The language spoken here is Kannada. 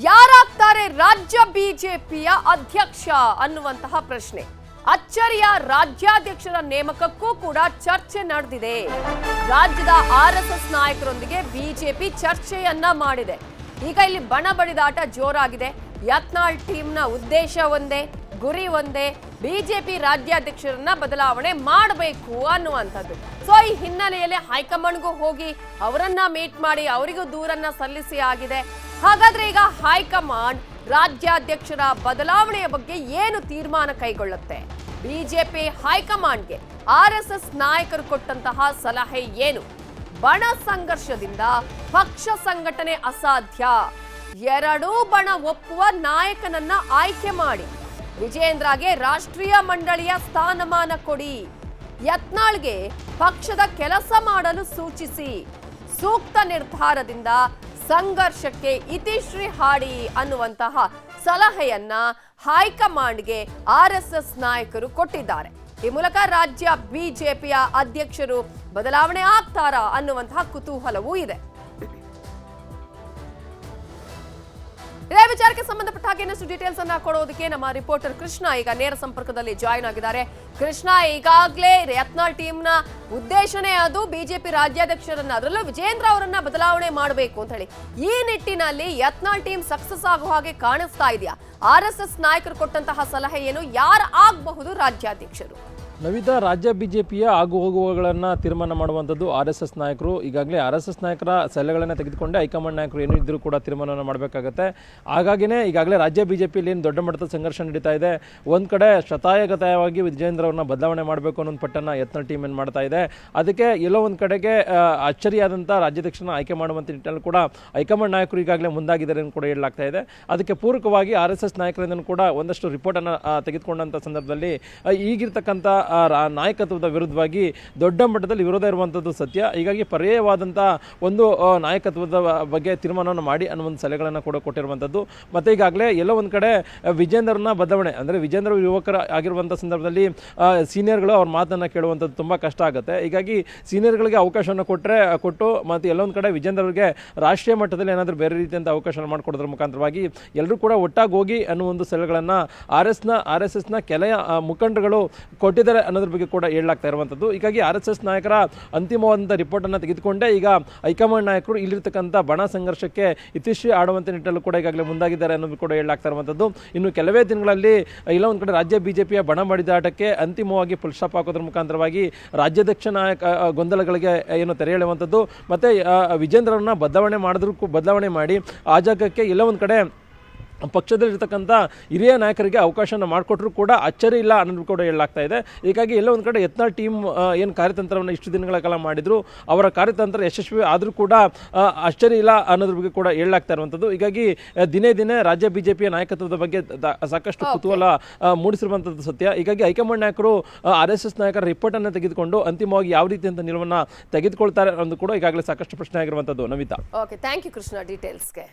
ಯಾರಾಗ್ತಾರೆ ರಾಜ್ಯ ಬಿಜೆಪಿಯ ಅಧ್ಯಕ್ಷ ಅನ್ನುವಂತಹ ಪ್ರಶ್ನೆ. ಅಚ್ಚರಿಯ ರಾಜ್ಯಾಧ್ಯಕ್ಷರ ನೇಮಕಕ್ಕೂ ಕೂಡ ಚರ್ಚೆ ನಡೆದಿದೆ. ರಾಜ್ಯದ ಆರ್ಎಸ್ಎಸ್ ನಾಯಕರೊಂದಿಗೆ ಬಿಜೆಪಿ ಚರ್ಚೆಯನ್ನ ಮಾಡಿದೆ. ಈಗ ಇಲ್ಲಿ ಬಣ ಬಡಿದಾಟ ಜೋರಾಗಿದೆ. ಯತ್ನಾಳ್ ಟೀಮ್ನ ಉದ್ದೇಶ ಒಂದೇ, ಗುರಿ ಒಂದೇ, ಬಿಜೆಪಿ ರಾಜ್ಯಾಧ್ಯಕ್ಷರನ್ನ ಬದಲಾವಣೆ ಮಾಡಬೇಕು ಅನ್ನುವಂಥದ್ದು. ಸೊ ಈ ಹಿನ್ನೆಲೆಯಲ್ಲಿ ಹೈಕಮಾಂಡ್ಗೂ ಹೋಗಿ ಅವರನ್ನ ಮೀಟ್ ಮಾಡಿ ಅವರಿಗೂ ದೂರನ್ನ ಸಲ್ಲಿಸಿ ಆಗಿದೆ. ಹಾಗಾದ್ರೆ ಈಗ ಹೈಕಮಾಂಡ್ ರಾಜ್ಯಾಧ್ಯಕ್ಷರ ಬದಲಾವಣೆಯ ಬಗ್ಗೆ ಏನು ತೀರ್ಮಾನ ಕೈಗೊಳ್ಳುತ್ತೆ? ಬಿಜೆಪಿ ಹೈಕಮಾಂಡ್ಗೆ ಆರ್ಎಸ್ಎಸ್ ನಾಯಕರು ಕೊಟ್ಟಂತಹ ಸಲಹೆ ಏನು? ಬಣ ಸಂಘರ್ಷದಿಂದ ಪಕ್ಷ ಸಂಘಟನೆ ಅಸಾಧ್ಯ. ಎರಡೂ ಬಣ ಒಪ್ಪುವ ನಾಯಕನನ್ನ ಆಯ್ಕೆ ಮಾಡಿ. ವಿಜೇಂದ್ರಗೆ ರಾಷ್ಟ್ರೀಯ ಮಂಡಳಿಯ ಸ್ಥಾನಮಾನ ಕೊಡಿ. ಯತ್ನಾಳ್ಗೆ ಪಕ್ಷದ ಕೆಲಸ ಮಾಡಲು ಸೂಚಿಸಿ. ಸೂಕ್ತ ನಿರ್ಧಾರದಿಂದ ಸಂಘರ್ಷಕ್ಕೆ ಇತಿಶ್ರೀ ಹಾಡಿ ಅನ್ನುವಂತಹ ಸಲಹೆಯನ್ನ ಹೈಕಮಾಂಡ್ಗೆ ಆರ್ಎಸ್ಎಸ್ ನಾಯಕರು ಕೊಟ್ಟಿದ್ದಾರೆ. ಈ ಮೂಲಕ ರಾಜ್ಯ ಬಿಜೆಪಿಯ ಅಧ್ಯಕ್ಷರು ಬದಲಾವಣೆ ಆಗ್ತಾರಾ ಅನ್ನುವಂತಹ ಕುತೂಹಲವೂ ಇದೆ. ಇದೇ ವಿಚಾರಕ್ಕೆ ಸಂಬಂಧಪಟ್ಟ ಹಾಗೆ ಇನ್ನಷ್ಟು ಡೀಟೇಲ್ಸ್ ಅನ್ನ ಕೊಡೋದಕ್ಕೆ ನಮ್ಮ ರಿಪೋರ್ಟರ್ ಕೃಷ್ಣ ಈಗ ನೇರ ಸಂಪರ್ಕದಲ್ಲಿ ಜಾಯಿನ್ ಆಗಿದ್ದಾರೆ. ಕೃಷ್ಣ, ಈಗಾಗಲೇ ಯತ್ನಾಳ್ ಟೀಮ್ನ ಉದ್ದೇಶನೇ ಅದು ಬಿಜೆಪಿ ರಾಜ್ಯಾಧ್ಯಕ್ಷರನ್ನ, ಅದರಲ್ಲೂ ವಿಜೇಂದ್ರ ಅವರನ್ನ ಬದಲಾವಣೆ ಮಾಡಬೇಕು ಅಂತ ಹೇಳಿ. ಈ ನಿಟ್ಟಿನಲ್ಲಿ ಯತ್ನಾಳ್ ಟೀಮ್ ಸಕ್ಸಸ್ ಆಗುವ ಹಾಗೆ ಕಾಣಿಸ್ತಾ ಇದೆಯಾ? ಆರ್ಎಸ್ಎಸ್ ನಾಯಕರು ಕೊಟ್ಟಂತಹ ಸಲಹೆ ಏನು? ಯಾರು ಆಗಬಹುದು ರಾಜ್ಯಾಧ್ಯಕ್ಷರು? ನವಿತಾ, ರಾಜ್ಯ ಬಿಜೆಪಿಯ ಆಗು ಹೋಗುವಗಳನ್ನು ತೀರ್ಮಾನ ಮಾಡುವಂಥದ್ದು ಆರ್ಎಸ್ಎಸ್ ನಾಯಕರು. ಈಗಾಗಲೇ ಆರ್ಎಸ್ಎಸ್ ನಾಯಕರ ಸಲಹೆಗಳನ್ನು ತೆಗೆದುಕೊಂಡೆ ಹೈಕಮಾಂಡ್ ನಾಯಕರು ಏನಿದ್ದರೂ ಕೂಡ ತೀರ್ಮಾನವನ್ನು ಮಾಡಬೇಕಾಗತ್ತೆ. ಹಾಗಾಗಿನೇ ಈಗಾಗಲೇ ರಾಜ್ಯ ಬಿಜೆಪಿಯಲ್ಲಿ ಏನು ದೊಡ್ಡ ಮಟ್ಟದ ಸಂಘರ್ಷ ನಡೀತಾ ಇದೆ. ಒಂದು ಕಡೆ ಶತಾಯಗತಾಯವಾಗಿ ವಿಜೇಂದ್ರ ಅವ್ರನ್ನ ಬದಲಾವಣೆ ಮಾಡಬೇಕು ಅನ್ನೋ ಪಟ್ಟನ್ನು ಯತ್ನಾಳ್ ಟೀಮ್ ಏನು ಮಾಡ್ತಾ ಇದೆ. ಅದಕ್ಕೆ ಎಲ್ಲೋ ಒಂದು ಕಡೆಗೆ ಅಚ್ಚರಿಯಾದಂಥ ರಾಜ್ಯಾಧ್ಯಕ್ಷರನ್ನ ಆಯ್ಕೆ ಮಾಡುವಂಥ ನಿಟ್ಟಿನಲ್ಲಿ ಕೂಡ ಹೈಕಮಾಂಡ್ ನಾಯಕರು ಈಗಾಗಲೇ ಮುಂದಾಗಿದ್ದಾರೆ ಅಂತ ಕೂಡ ಹೇಳಲಾಗ್ತಾ ಇದೆ. ಅದಕ್ಕೆ ಪೂರಕವಾಗಿ ಆರ್ಎಸ್ಎಸ್ ನಾಯಕರಿಂದ ಕೂಡ ಒಂದಷ್ಟು ರಿಪೋರ್ಟನ್ನು ತೆಗೆದುಕೊಂಡಂಥ ಸಂದರ್ಭದಲ್ಲಿ ಈಗಿರ್ತಕ್ಕಂಥ ನಾಯಕತ್ವದ ವಿರುದ್ಧವಾಗಿ ದೊಡ್ಡ ಮಟ್ಟದಲ್ಲಿ ವಿರೋಧ ಇರುವಂಥದ್ದು ಸತ್ಯ. ಹೀಗಾಗಿ ಪರ್ಯಾಯವಾದಂಥ ಒಂದು ನಾಯಕತ್ವದ ಬಗ್ಗೆ ತೀರ್ಮಾನವನ್ನು ಮಾಡಿ ಅನ್ನೋ ಒಂದು ಸಲಹೆಗಳನ್ನು ಕೂಡ ಕೊಟ್ಟಿರುವಂಥದ್ದು. ಮತ್ತು ಈಗಾಗಲೇ ಎಲ್ಲೋ ಒಂದು ಕಡೆ ವಿಜೇಂದ್ರನ ಬದಲಾವಣೆ ಅಂದರೆ ವಿಜೇಂದ್ರ ಯುವಕರ ಆಗಿರುವಂಥ ಸಂದರ್ಭದಲ್ಲಿ ಸೀನಿಯರ್ಗಳು ಅವ್ರ ಮಾತನ್ನು ಕೇಳುವಂಥದ್ದು ತುಂಬ ಕಷ್ಟ ಆಗುತ್ತೆ. ಹೀಗಾಗಿ ಸೀನಿಯರ್ಗಳಿಗೆ ಅವಕಾಶವನ್ನು ಕೊಟ್ಟು ಮತ್ತು ಎಲ್ಲೊಂದು ಕಡೆ ವಿಜೇಂದ್ರರಿಗೆ ರಾಷ್ಟ್ರೀಯ ಮಟ್ಟದಲ್ಲಿ ಏನಾದರೂ ಬೇರೆ ರೀತಿಯಂಥ ಅವಕಾಶ ಮಾಡಿಕೊಡೋದ್ರ ಮುಖಾಂತರವಾಗಿ ಎಲ್ಲರೂ ಕೂಡ ಒಟ್ಟಾಗಿ ಹೋಗಿ ಅನ್ನೋ ಒಂದು ಸಲಹೆಗಳನ್ನು ಆರ್ಎಸ್ಎಸ್ನ ಕೆಲ ಮುಖಂಡರುಗಳು ಕೊಟ್ಟಿದ್ದಾರೆ ಅನ್ನೋದ್ರ ಬಗ್ಗೆ ಕೂಡ ಹೇಳಲಾಗ್ತಾ ಇರುವಂಥದ್ದು. ಹೀಗಾಗಿ ಆರ್ಎಸ್ಎಸ್ ನಾಯಕರ ಅಂತಿಮವಾದಂಥ ರಿಪೋರ್ಟನ್ನು ತೆಗೆದುಕೊಂಡೇ ಈಗ ಹೈಕಮಾಂಡ್ ನಾಯಕರು ಇಲ್ಲಿರ್ತಕ್ಕಂಥ ಬಣ ಸಂಘರ್ಷಕ್ಕೆ ಇತಿಶ್ರೀ ಆಡುವಂಥ ನಿಟ್ಟಿನಲ್ಲೂ ಕೂಡ ಈಗಾಗಲೇ ಮುಂದಾಗಿದ್ದಾರೆ ಅನ್ನೋದು ಕೂಡ ಹೇಳಲಾಗ್ತಾ ಇರುವಂಥದ್ದು. ಇನ್ನು ಕೆಲವೇ ದಿನಗಳಲ್ಲಿ ಇಲ್ಲ ಒಂದು ಕಡೆ ರಾಜ್ಯ ಬಿಜೆಪಿಯ ಬಣ ಬಡಿದಾಟಕ್ಕೆ ಅಂತಿಮವಾಗಿ ಫುಲ್ ಸ್ಟಾಪ್ ಹಾಕೋದ್ರ ಮುಖಾಂತರವಾಗಿ ರಾಜ್ಯಾಧ್ಯಕ್ಷ ನಾಯಕ ಗೊಂದಲಗಳಿಗೆ ಏನು ತೆರೆ ಎಳೆಯುವಂಥದ್ದು ಮತ್ತು ವಿಜೇಂದ್ರರನ್ನ ಬದಲಾವಣೆ ಮಾಡಿ ಆ ಜಾಗಕ್ಕೆ ಎಲ್ಲ ಒಂದು ಕಡೆ ಪಕ್ಷದಲ್ಲಿರ್ತಕ್ಕಂಥ ಹಿರಿಯ ನಾಯಕರಿಗೆ ಅವಕಾಶನ ಮಾಡಿಕೊಟ್ರೂ ಕೂಡ ಅಚ್ಚರಿ ಇಲ್ಲ ಅನ್ನೋದು ಕೂಡ ಹೇಳಲಾಗ್ತಾ ಇದೆ. ಹೀಗಾಗಿ ಎಲ್ಲ ಒಂದು ಕಡೆ ಯತ್ನಾಳ್ ಟೀಮ್ ಏನು ಕಾರ್ಯತಂತ್ರವನ್ನು ಇಷ್ಟು ದಿನಗಳ ಕಾಲ ಮಾಡಿದ್ರು, ಅವರ ಕಾರ್ಯತಂತ್ರ ಯಶಸ್ವಿ ಆದರೂ ಕೂಡ ಅಚ್ಚರಿ ಇಲ್ಲ ಅನ್ನೋದ್ರ ಬಗ್ಗೆ ಕೂಡ ಹೇಳಲಾಗ್ತಾ ಇರುವಂಥದ್ದು. ಹೀಗಾಗಿ ದಿನೇ ರಾಜ್ಯ ಬಿಜೆಪಿಯ ನಾಯಕತ್ವದ ಬಗ್ಗೆ ಸಾಕಷ್ಟು ಕುತೂಹಲ ಮೂಡಿಸಿರುವಂಥದ್ದು ಸತ್ಯ. ಹೀಗಾಗಿ ಹೈಕಮಾಂಡ್ ನಾಯಕರು ಆರ್ಎಸ್ಎಸ್ ನಾಯಕರ ರಿಪೋರ್ಟನ್ನು ತೆಗೆದುಕೊಂಡು ಅಂತಿಮವಾಗಿ ಯಾವ ರೀತಿಯಂತ ನಿಲುವನ್ನು ತೆಗೆದುಕೊಳ್ತಾರೆ ಅನ್ನೋದು ಕೂಡ ಈಗಾಗಲೇ ಸಾಕಷ್ಟು ಪ್ರಶ್ನೆ ಆಗಿರುವಂಥದ್ದು. Navita, okay, thank you Krishna ಡೀಟೇಲ್ಸ್ಗೆ.